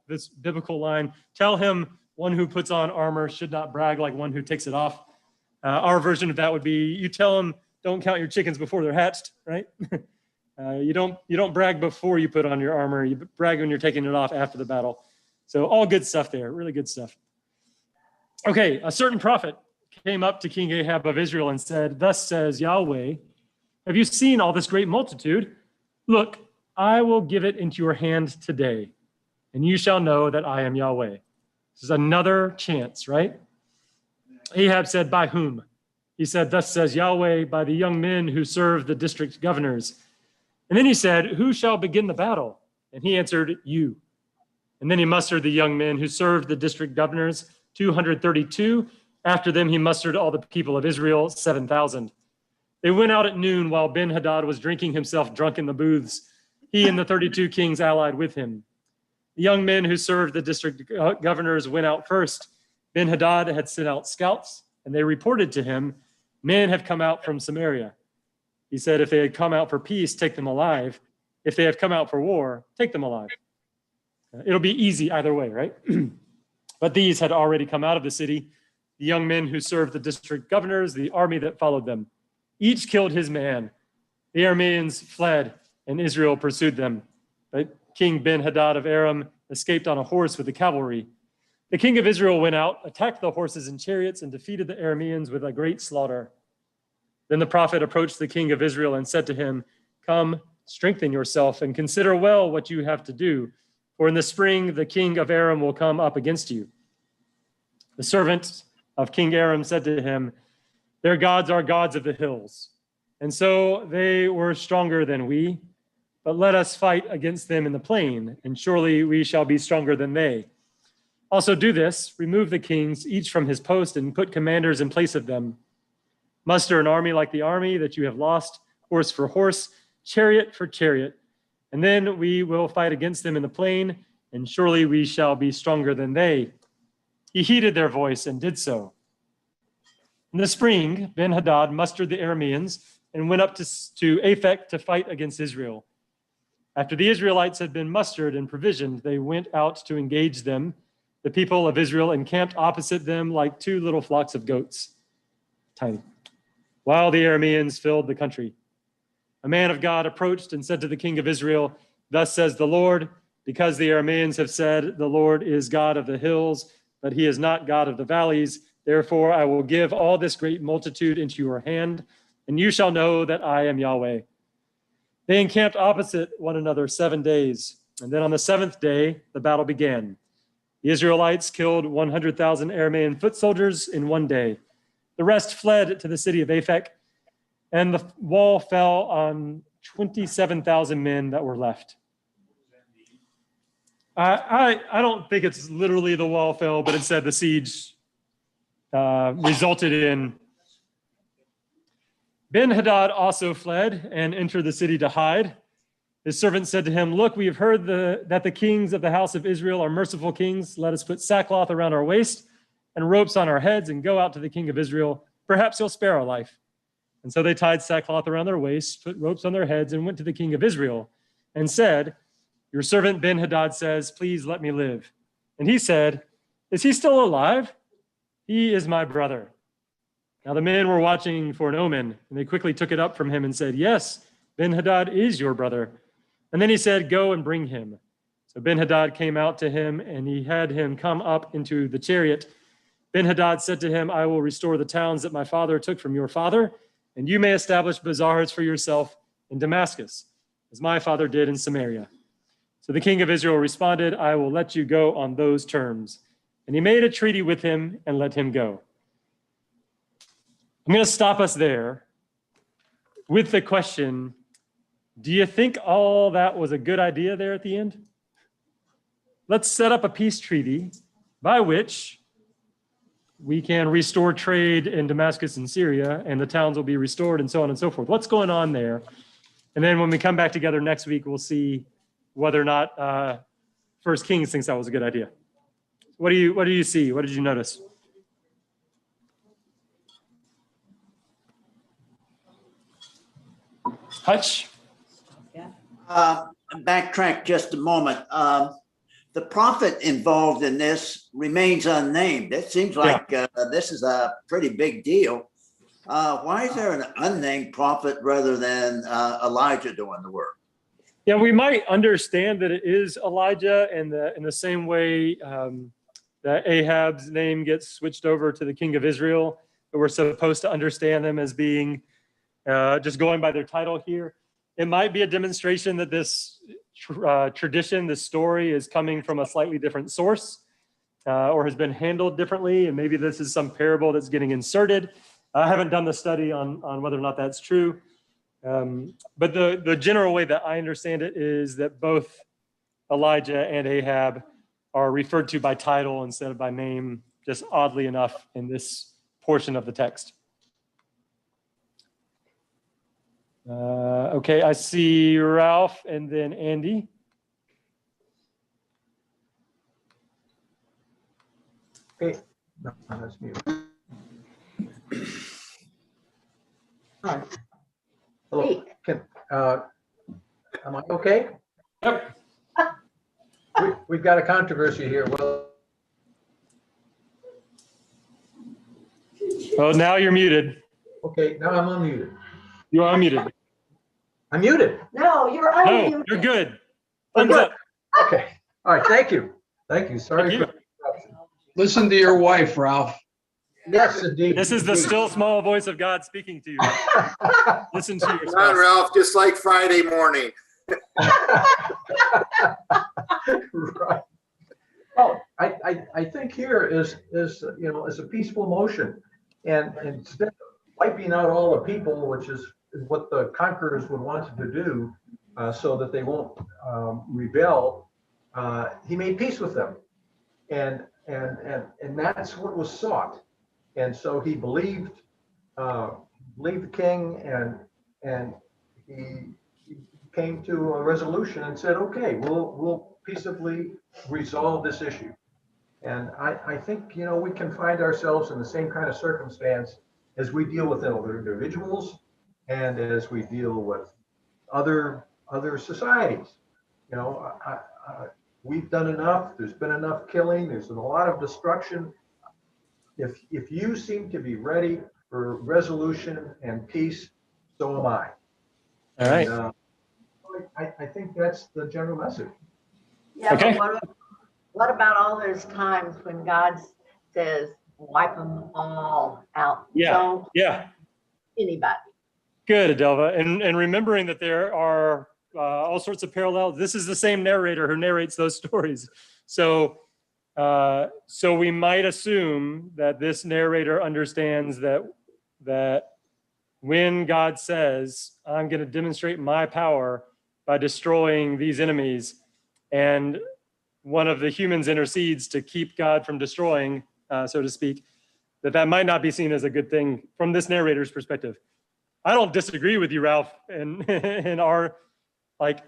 this biblical line, "Tell him one who puts on armor should not brag like one who takes it off." Our version of that would be, you tell him, don't count your chickens before they're hatched, right? You don't brag before you put on your armor. You brag when you're taking it off after the battle. So all good stuff there, really good stuff. Okay, a certain prophet came up to King Ahab of Israel and said, "Thus says Yahweh, have you seen all this great multitude? Look, I will give it into your hand today, and you shall know that I am Yahweh." This is another chance, right? Ahab said, "By whom?" He said, "Thus says Yahweh, by the young men who serve the district governors." And then he said, who shall begin the battle? And he answered, you. And then he mustered the young men who served the district governors, 232. After them, he mustered all the people of Israel, 7,000. They went out at noon while Ben-Hadad was drinking himself drunk in the booths, he and the 32 kings allied with him. The young men who served the district governors went out first. Ben-Hadad had sent out scouts, and they reported to him, men have come out from Samaria. He said, if they had come out for peace, take them alive. If they have come out for war, take them alive. It'll be easy either way, right? But these had already come out of the city, the young men who served the district governors, the army that followed them. Each killed his man. The Arameans fled, and Israel pursued them. But King Ben-Hadad of Aram escaped on a horse with the cavalry. The king of Israel went out, attacked the horses and chariots, and defeated the Arameans with a great slaughter. Then the prophet approached the king of Israel and said to him, come, strengthen yourself, and consider well what you have to do. For in the spring, the king of Aram will come up against you. The servant of King Aram said to him, their gods are gods of the hills, and so they were stronger than we. But let us fight against them in the plain, and surely we shall be stronger than they. Also do this, remove the kings, each from his post, and put commanders in place of them. Muster an army like the army that you have lost, horse for horse, chariot for chariot. And then we will fight against them in the plain, and surely we shall be stronger than they. He heeded their voice and did so. In the spring, Ben-Hadad mustered the Arameans and went up to Aphek to fight against Israel. After the Israelites had been mustered and provisioned, they went out to engage them. The people of Israel encamped opposite them like two little flocks of goats, tiny, while the Arameans filled the country. A man of God approached and said to the king of Israel, thus says the Lord, because the Arameans have said, the Lord is God of the hills, but he is not God of the valleys. Therefore, I will give all this great multitude into your hand, and you shall know that I am Yahweh. They encamped opposite one another 7 days, and then on the seventh day, the battle began. The Israelites killed 100,000 Aramean foot soldiers in 1 day. The rest fled to the city of Aphek, and the wall fell on 27,000 men that were left. I don't think it's literally the wall fell, but instead the siege resulted in. Ben-Hadad also fled and entered the city to hide. His servant said to him, look, we have heard that the kings of the house of Israel are merciful kings. Let us put sackcloth around our waist and ropes on our heads and go out to the king of Israel. Perhaps he'll spare our life. And so they tied sackcloth around their waists, put ropes on their heads, and went to the king of Israel and said, your servant Ben-Hadad says, please let me live. And he said, is he still alive? He is my brother. Now the men were watching for an omen, and they quickly took it up from him and said, yes, Ben-Hadad is your brother. And then he said, go and bring him. So Ben-Hadad came out to him, and he had him come up into the chariot. Ben-Hadad said to him, I will restore the towns that my father took from your father, and you may establish bazaars for yourself in Damascus, as my father did in Samaria. So the king of Israel responded, I will let you go on those terms. And he made a treaty with him and let him go. I'm going to stop us there with the question, do you think all that was a good idea there at the end? Let's set up a peace treaty by which we can restore trade in Damascus and Syria, and the towns will be restored, and so on and so forth. What's going on there? And then when we come back together next week, we'll see whether or not First Kings thinks that was a good idea. What do you see? What did you notice? Hutch? Backtrack just a moment. The prophet involved in this remains unnamed. It seems like this is a pretty big deal. Why is there an unnamed prophet rather than Elijah doing the work? Yeah, we might understand that it is Elijah in the same way that Ahab's name gets switched over to the king of Israel. But we're supposed to understand them as being just going by their title here. It might be a demonstration that this tradition, this story is coming from a slightly different source or has been handled differently. And maybe this is some parable that's getting inserted. I haven't done the study on whether or not that's true. But the general way that I understand it is that both Elijah and Ahab are referred to by title instead of by name, just oddly enough in this portion of the text. Okay, I see Ralph and then Andy. Okay. No, that's mute. Hi. Hello. Am I okay? Yep. We've got a controversy here. Well, Oh, now you're muted. okay, now I'm unmuted. You are muted. I'm muted. No, you're No, unmuted. you're good. Oh, Thumbs good. up. Okay. All right. Thank you. Thank you. Sorry Thank for you. the interruption. Listen to your wife, Ralph. Yes, indeed. This is the still small voice of God speaking to you. Listen to your Come on, spouse. Ralph, just like Friday morning. Right. Oh, I think here is a peaceful motion, and instead of wiping out all the people, which is what the conquerors would want to do, so that they won't rebel, he made peace with them, and that's what was sought, and so he believed the king, and he came to a resolution and said, okay, we'll peaceably resolve this issue. And I think, we can find ourselves in the same kind of circumstance as we deal with other individuals and as we deal with other societies. We've done enough. There's been enough killing. There's been a lot of destruction. If you seem to be ready for resolution and peace, so am I. All right. And, I think that's the general message. Yeah, Okay. but what about all those times when God says, wipe them all out? Yeah, Don't yeah. anybody. Good, Adelva. And remembering that there are all sorts of parallels. This is the same narrator who narrates those stories. So we might assume that this narrator understands that when God says, I'm going to demonstrate my power by destroying these enemies, and one of the humans intercedes to keep God from destroying, so to speak, that might not be seen as a good thing from this narrator's perspective. I don't disagree with you, Ralph, and our, the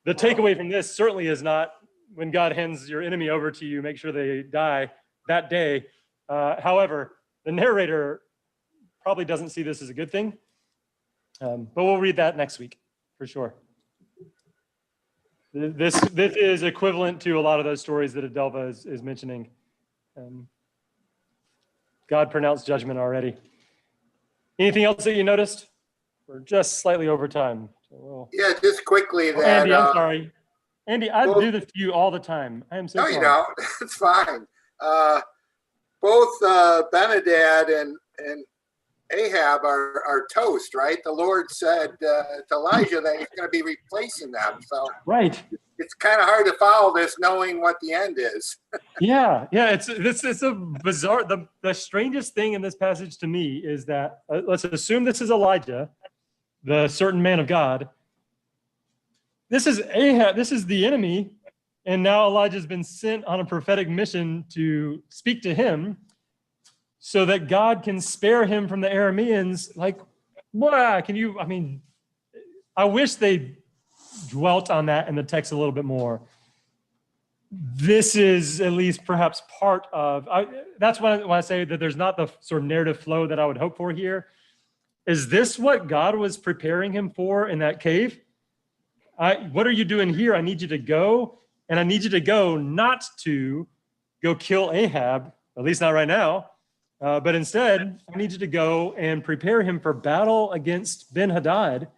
takeaway from this certainly is not when God hands your enemy over to you, make sure they die that day. However, the narrator probably doesn't see this as a good thing, but we'll read that next week for sure. This is equivalent to a lot of those stories that Adelva is mentioning. God pronounced judgment already. Anything else that you noticed? We're just slightly over time. So Yeah, just quickly that. Andy, I'm sorry. Andy, I do this to you all the time. I am so No, sorry. you don't. It's fine. Both Benadad and Ahab are toast, right? The Lord said to Elijah that he's going to be replacing them. So Right. it's kind of hard to follow this knowing what the end is. Yeah. It's a bizarre. The strangest thing in this passage to me is that let's assume this is Elijah, the certain man of God. This is Ahab. This is the enemy, and now Elijah's been sent on a prophetic mission to speak to him, so that God can spare him from the Arameans. I wish they dwelt on that in the text a little bit more. This is at least perhaps part of, that's when I say that there's not the sort of narrative flow that I would hope for here. Is this what God was preparing him for in that cave? What are you doing here? I need you to go, and I need you to go not to go kill Ahab, at least not right now, but instead, I need you to go and prepare him for battle against Ben-Hadad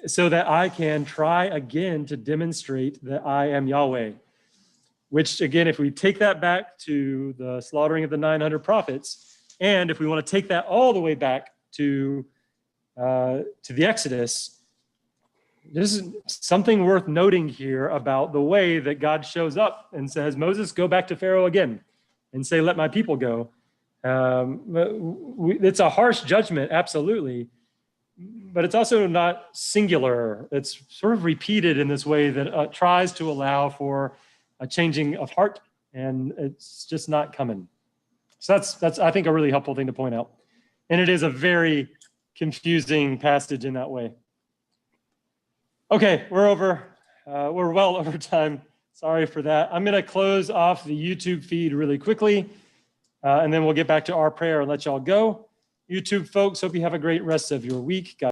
so that I can try again to demonstrate that I am Yahweh. Which, again, if we take that back to the slaughtering of the 900 prophets, and if we want to take that all the way back to the Exodus, this is something worth noting here about the way that God shows up and says, Moses, go back to Pharaoh again and say, let my people go. It's a harsh judgment, absolutely. but it's also not singular. It's sort of repeated in this way that tries to allow for a changing of heart, and it's just not coming. So that's I think a really helpful thing to point out. And it is a very confusing passage in that way. Okay, we're over. We're well over time. Sorry for that. I'm going to close off the YouTube feed really quickly, and then we'll get back to our prayer and let y'all go. YouTube folks, hope you have a great rest of your week. God